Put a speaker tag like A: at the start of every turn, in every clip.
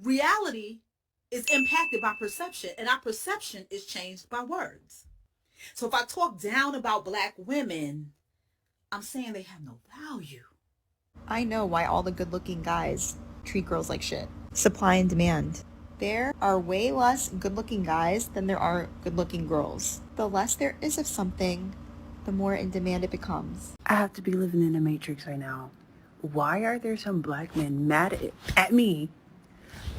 A: Reality is impacted by perception, and our perception is changed by words. So if I talk down about black women, I'm saying they have no value.
B: I know why all the good-looking guys treat girls like shit. Supply and demand. There are way less good-looking guys than there are good-looking girls. The less there is of something, the more in demand it becomes.
C: I have to be living in the Matrix right now. Why are there some black men mad at me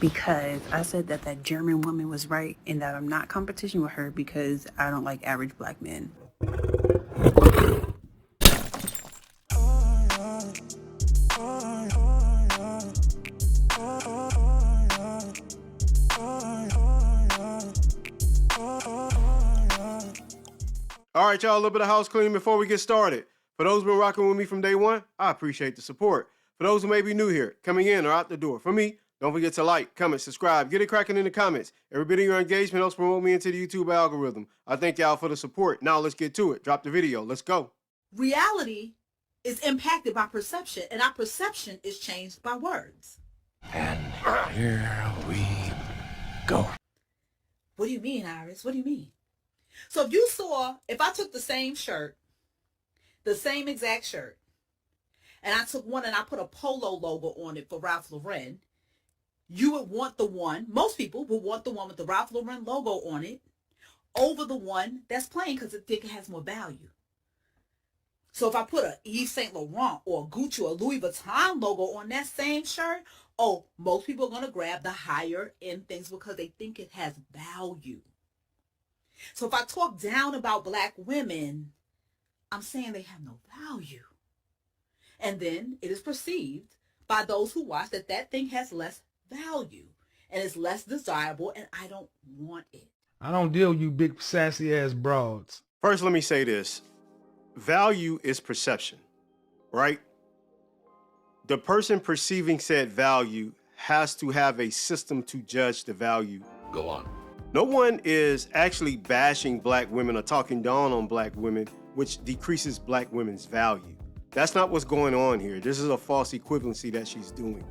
C: because I said that that German woman was right and that I'm not competition with her because I don't like average black men?
D: All right, y'all, a little bit of house cleaning before we get started. For those who've been rocking with me from day one, I appreciate the support. For those who may be new here, coming in or out the door, for me, don't forget to like, comment, subscribe, get it cracking in the comments. Every bit of your engagement helps promote me into the YouTube algorithm. I thank y'all for the support. Now let's get to it. Drop the video. Let's go.
A: Reality is impacted by perception, and our perception is changed by words.
E: And here we go.
A: What do you mean, Iris? What do you mean? So if I took the same shirt, the same exact shirt, and I took one and I put a polo logo on it for Ralph Lauren, you would want the one, most people would want the one with the Ralph Lauren logo on it over the one that's plain because they think it has more value. So if I put a Yves Saint Laurent or a Gucci or Louis Vuitton logo on that same shirt, most people are going to grab the higher end things because they think it has value. So if I talk down about black women, I'm saying they have no value. And then it is perceived by those who watch that that thing has less value and is less desirable, and I don't want it.
F: I don't deal with you big sassy ass broads.
D: First, let me say this. Value is perception, right? The person perceiving said value has to have a system to judge the value.
E: Go on.
D: No one is actually bashing black women or talking down on black women, which decreases black women's value. That's not what's going on here. This is a false equivalency that she's doing.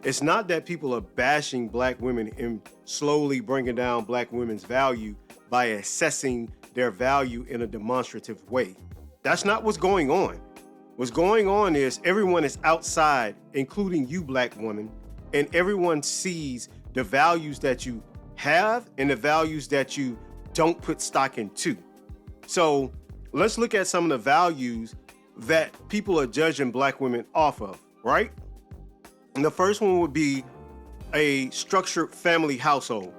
D: It's not that people are bashing black women and slowly bringing down black women's value by assessing their value in a demonstrative way. That's not what's going on. What's going on is everyone is outside, including you, black woman, and everyone sees the values that you have and the values that you don't put stock into. So let's look at some of the values that people are judging black women off of, right? And the first one would be a structured family household,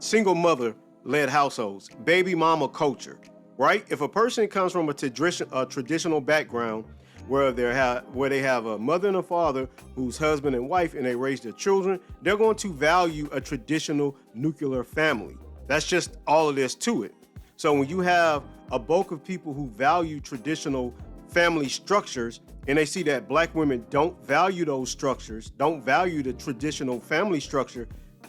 D: single mother-led households, baby mama culture, right? If a person comes from a traditional background where they have a mother and a father who's husband and wife and they raise their children, they're going to value a traditional nuclear family. That's just all it is to it. So when you have a bulk of people who value traditional family structures and they see that black women don't value those structures, don't value the traditional family structure,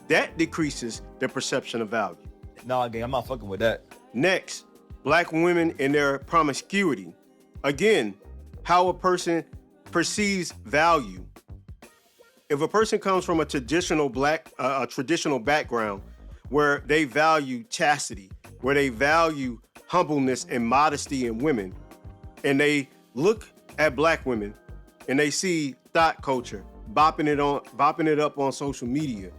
D: that decreases their perception of value.
G: Nah, gang, I'm not fucking with that.
D: Next, black women and their promiscuity. Again, how a person perceives value. If a person comes from a traditional background where they value chastity, where they value humbleness and modesty in women, and they look at black women and they see thought culture, bopping it up on social media,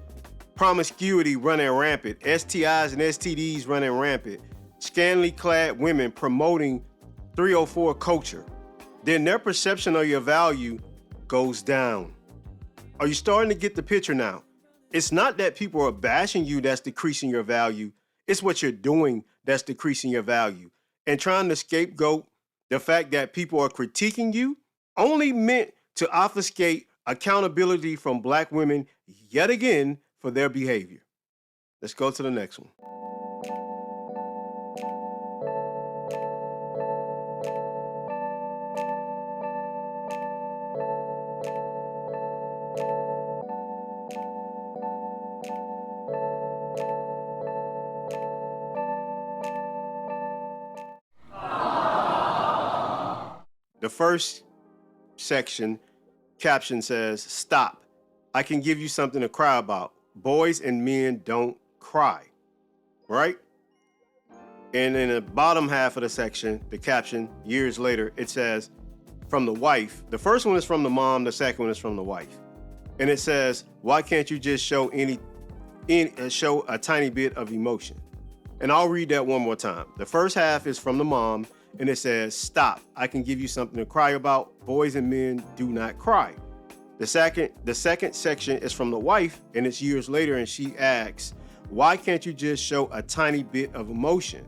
D: promiscuity running rampant, STIs and STDs running rampant, scantily clad women promoting 304 culture, then their perception of your value goes down. Are you starting to get the picture now? It's not that people are bashing you that's decreasing your value. It's what you're doing that's decreasing your value. And trying to scapegoat the fact that people are critiquing you only meant to obfuscate accountability from black women yet again for their behavior. Let's go to the next one. The first section caption says, "Stop. I can give you something to cry about. boys and men don't cry, right? And in the bottom half of the section, the caption, years later, it says, from the wife. The first one is from the mom, the second one is from the wife. And it says, why can't you just show show a tiny bit of emotion? And I'll read that one more time. The first half is from the mom, and it says, stop, I can give you something to cry about. Boys and men do not cry. The second section is from the wife, and it's years later, and she asks, why can't you just show a tiny bit of emotion?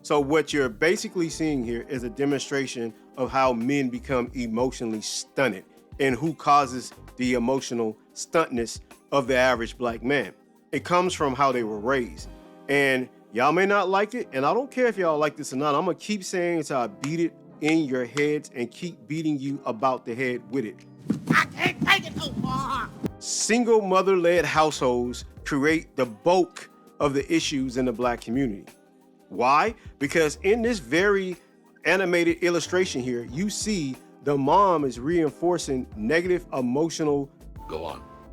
D: So what you're basically seeing here is a demonstration of how men become emotionally stunted and who causes the emotional stuntness of the average black man. It comes from how they were raised. And y'all may not like it, and I don't care if y'all like this or not. I'm gonna keep saying it until I beat it in your heads and keep beating you about the head with it. I can't take it no more. Single mother-led households create the bulk of the issues in the black community. Why? Because in this very animated illustration here, you see the mom is reinforcing negative emotional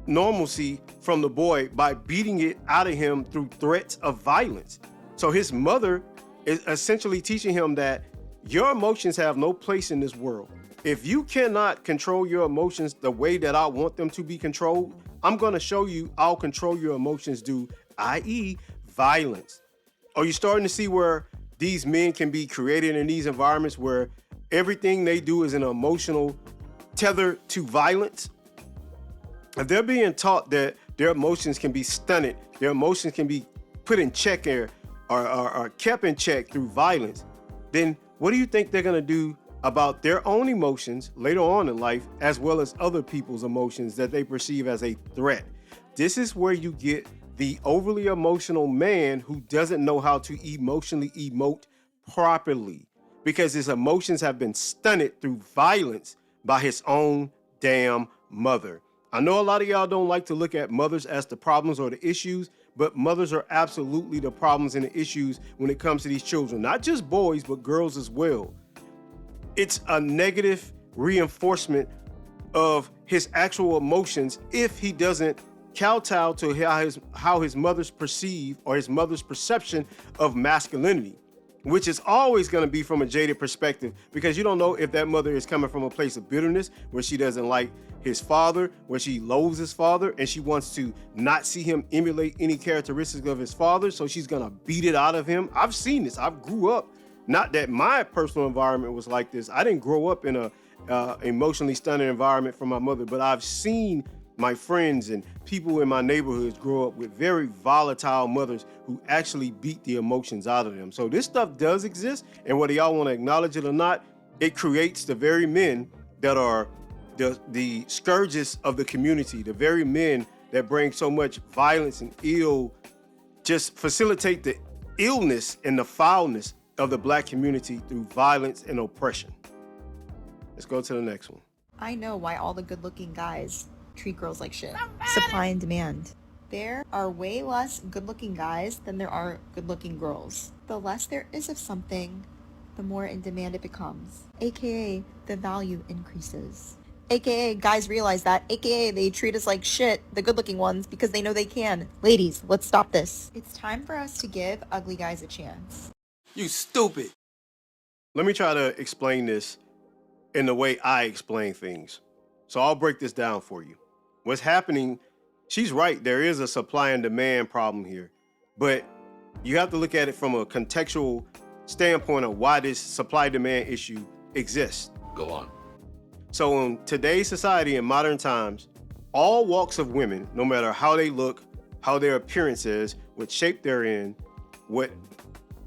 D: normalcy from the boy by beating it out of him through threats of violence. So his mother is essentially teaching him that your emotions have no place in this world. If you cannot control your emotions the way that I want them to be controlled, I'm going to show you I'll control your emotions i.e. violence. Are you starting to see where these men can be created in these environments where everything they do is an emotional tether to violence? If they're being taught that their emotions can be stunted, their emotions can be put in check or kept in check through violence, then what do you think they're going to do about their own emotions later on in life, as well as other people's emotions that they perceive as a threat? This is where you get the overly emotional man who doesn't know how to emotionally emote properly because his emotions have been stunted through violence by his own damn mother. I know a lot of y'all don't like to look at mothers as the problems or the issues, but mothers are absolutely the problems and the issues when it comes to these children, not just boys, but girls as well. It's a negative reinforcement of his actual emotions if he doesn't kowtow to how his mother's perceive or his mother's perception of masculinity, which is always going to be from a jaded perspective, because you don't know if that mother is coming from a place of bitterness where she doesn't like his father, where she loathes his father and she wants to not see him emulate any characteristics of his father, so she's going to beat it out of him. I've seen this. I grew up, not that my personal environment was like this. I didn't grow up in a emotionally stunted environment from my mother, but I've seen my friends and people in my neighborhoods grow up with very volatile mothers who actually beat the emotions out of them. So this stuff does exist, and whether y'all want to acknowledge it or not, it creates the very men that are the scourges of the community, the very men that bring so much violence and just facilitate the illness and the foulness of the black community through violence and oppression. Let's go to the next one.
B: I know why all the good-looking guys treat girls like shit. Supply and demand. There are way less good-looking guys than there are good-looking girls. The less there is of something, the more in demand it becomes. AKA, the value increases. AKA, guys realize that. AKA, they treat us like shit, the good-looking ones, because they know they can. Ladies, let's stop this. It's time for us to give ugly guys a chance.
D: You stupid. Let me try to explain this in the way I explain things. So I'll break this down for you. What's happening, she's right, there is a supply and demand problem here, but you have to look at it from a contextual standpoint of why this supply demand issue exists.
E: Go on.
D: So in today's society, in modern times, all walks of women, no matter how they look, how their appearance is, what shape they're in, what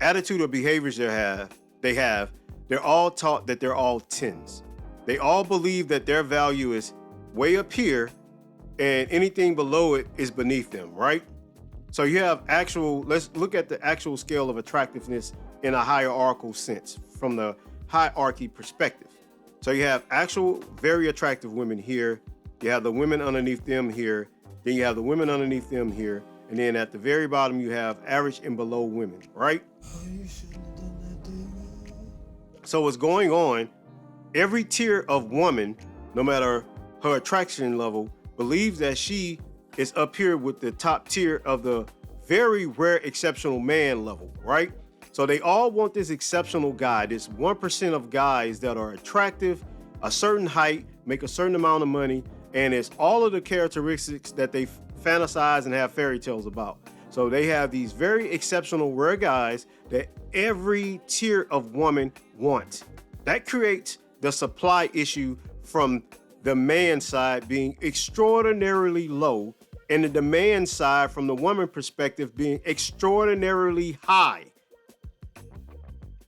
D: attitude or behaviors they have, they're all taught that they're all 10s. They all believe that their value is way up here and anything below it is beneath them, right? So you have let's look at the actual scale of attractiveness in a hierarchical sense from the hierarchy perspective. So you have actual very attractive women here. You have the women underneath them here. Then you have the women underneath them here. And then at the very bottom, you have average and below women, right? So what's going on, every tier of woman, no matter her attraction level, believes that she is up here with the top tier of the very rare exceptional man level, right? So they all want this exceptional guy, this 1% of guys that are attractive, a certain height, make a certain amount of money, and it's all of the characteristics that they fantasize and have fairy tales about. So they have these very exceptional rare guys that every tier of woman wants. That creates the supply issue from the man side being extraordinarily low and the demand side from the woman perspective being extraordinarily high.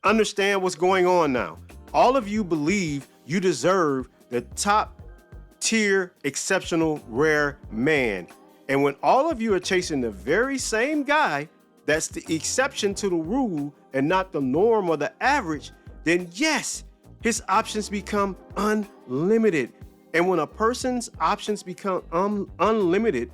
D: Understand what's going on now. All of you believe you deserve the top tier exceptional rare man. And when all of you are chasing the very same guy that's the exception to the rule and not the norm or the average, then yes, his options become unlimited. And when a person's options become unlimited,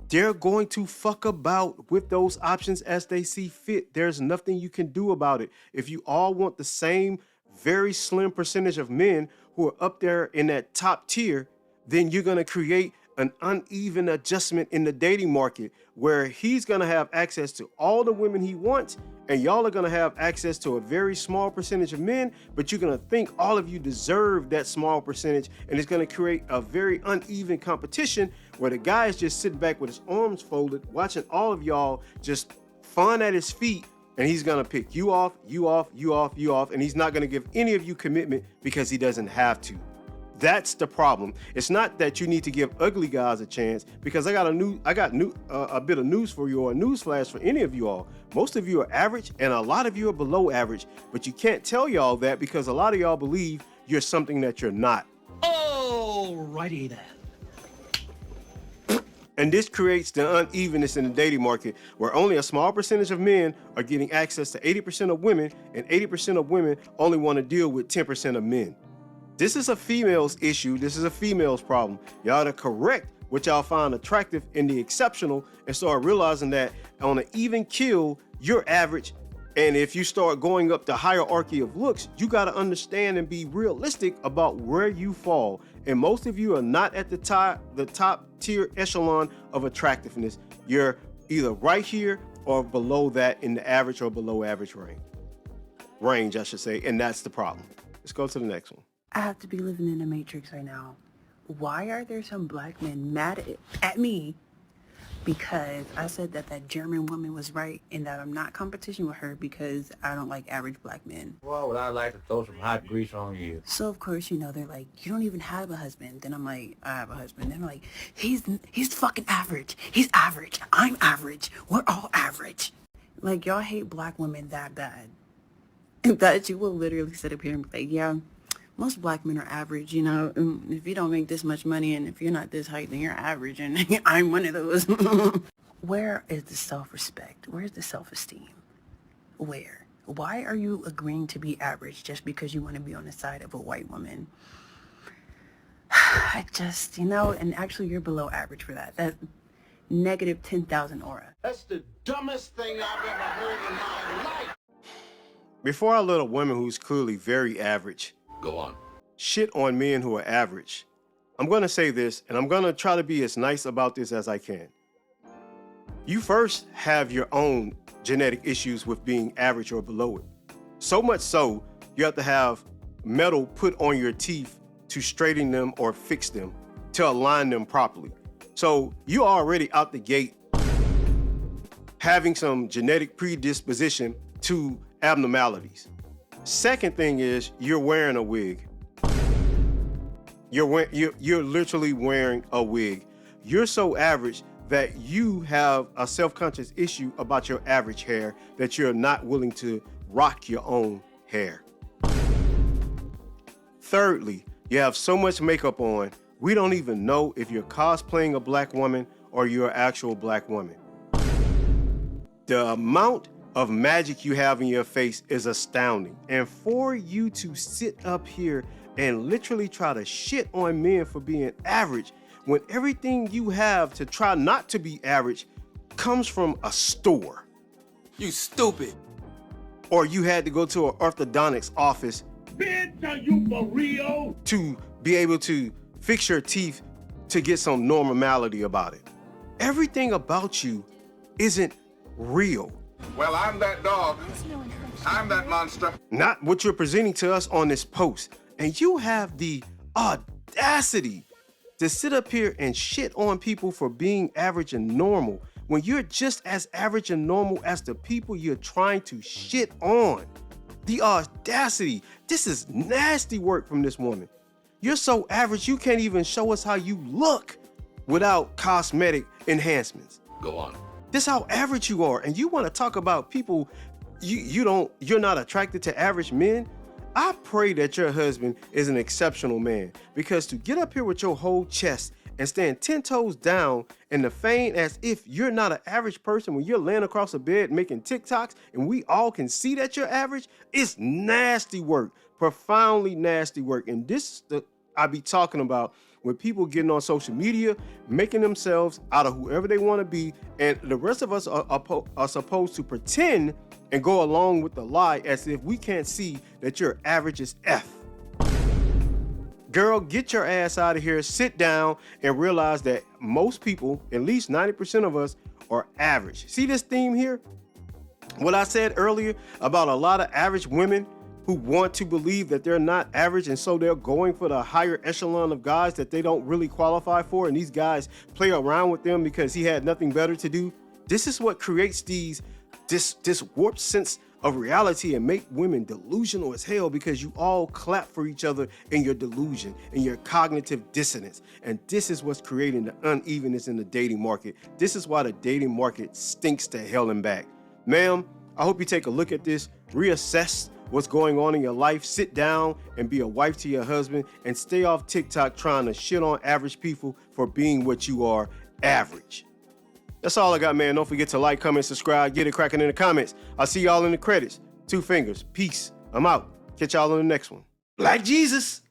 D: they're going to fuck about with those options as they see fit. There's nothing you can do about it. If you all want the same very slim percentage of men who are up there in that top tier, then you're going to create an uneven adjustment in the dating market where he's going to have access to all the women he wants and y'all are going to have access to a very small percentage of men, but you're going to think all of you deserve that small percentage, and it's going to create a very uneven competition where the guy is just sitting back with his arms folded watching all of y'all just fawn at his feet, and he's going to pick you off, you off, you off, you off, and he's not going to give any of you commitment because he doesn't have to. That's the problem. It's not that you need to give ugly guys a chance, because I got a bit of news for you, or a news flash for any of you all. Most of you are average and a lot of you are below average, but you can't tell y'all that because a lot of y'all believe you're something that you're not.
E: Alrighty then.
D: And this creates the unevenness in the dating market where only a small percentage of men are getting access to 80% of women, and 80% of women only want to deal with 10% of men. This is a female's issue. This is a female's problem. Y'all to correct what y'all find attractive in the exceptional and start realizing that on an even kill, you're average. And if you start going up the hierarchy of looks, you got to understand and be realistic about where you fall. And most of you are not at the top tier echelon of attractiveness. You're either right here or below that in the average or below average range, I should say. And that's the problem. Let's go to the next one.
C: I have to be living in the Matrix right now. Why are there some black men mad at me because I said that that German woman was right and that I'm not competition with her because I don't like average black men?
E: Why would I like to throw some hot grease on you?
C: So of course, you know, they're like, you don't even have a husband. Then I'm like, I have a husband. Then I'm like, he's fucking average. He's average. I'm average. We're all average. Like, y'all hate black women that bad that you will literally sit up here and be like, yeah, most black men are average, you know. If you don't make this much money and if you're not this height, then you're average, and I'm one of those. Where is the self-respect? Where's the self-esteem? Where? Why are you agreeing to be average just because you want to be on the side of a white woman? I just, you know, and actually you're below average for that. That's negative 10,000 aura.
H: That's the dumbest thing I've ever heard in my life.
D: Before I let a woman who's clearly very average
H: Go on.
D: shit on men who are average, I'm going to say this, and I'm going to try to be as nice about this as I can. You first have your own genetic issues with being average or below it. So much so, you have to have metal put on your teeth to straighten them or fix them, to align them properly. So you already out the gate having some genetic predisposition to abnormalities. Second thing is you're wearing a wig. You're literally wearing a wig. You're so average that you have a self-conscious issue about your average hair that you're not willing to rock your own hair. Thirdly, you have so much makeup on, we don't even know if you're cosplaying a black woman or you're an actual black woman. The amount of magic you have in your face is astounding. And for you to sit up here and literally try to shit on men for being average, when everything you have to try not to be average comes from a store.
H: You stupid.
D: Or you had to go to an orthodontics office
H: Bitch, are you for real?
D: to be able to fix your teeth to get some normality about it. everything about you isn't real.
H: Well, I'm that dog. I'm that monster.
D: Not what you're presenting to us on this post. And you have the audacity to sit up here and shit on people for being average and normal when you're just as average and normal as the people you're trying to shit on. The audacity. This is nasty work from this woman. You're so average you can't even show us how you look without cosmetic enhancements.
E: Go on.
D: This how average you are, and you want to talk about people you're not attracted to average men? I pray that your husband is an exceptional man, because to get up here with your whole chest and stand 10 toes down and to feign as if you're not an average person when you're laying across a bed making TikToks and we all can see that you're average, it's nasty work, profoundly nasty work. And this is the I be talking about when people getting on social media, making themselves out of whoever they want to be, and the rest of us are supposed to pretend and go along with the lie as if we can't see that you're average as F. Girl, get your ass out of here, sit down, and realize that most people, at least 90% of us, are average. See this theme here? What I said earlier about a lot of average women who want to believe that they're not average, and so they're going for the higher echelon of guys that they don't really qualify for, and these guys play around with them because he had nothing better to do. This is what creates this warped sense of reality and make women delusional as hell, because you all clap for each other in your delusion and your cognitive dissonance. And this is what's creating the unevenness in the dating market. This is why the dating market stinks to hell and back. Ma'am, I hope you take a look at this, reassess what's going on in your life, sit down and be a wife to your husband, and stay off TikTok trying to shit on average people for being what you are, average. That's all I got, man. Don't forget to like, comment, subscribe, get it cracking in the comments. I'll see y'all in the credits. 2 fingers. Peace. I'm out. Catch y'all on the next one. Black Jesus.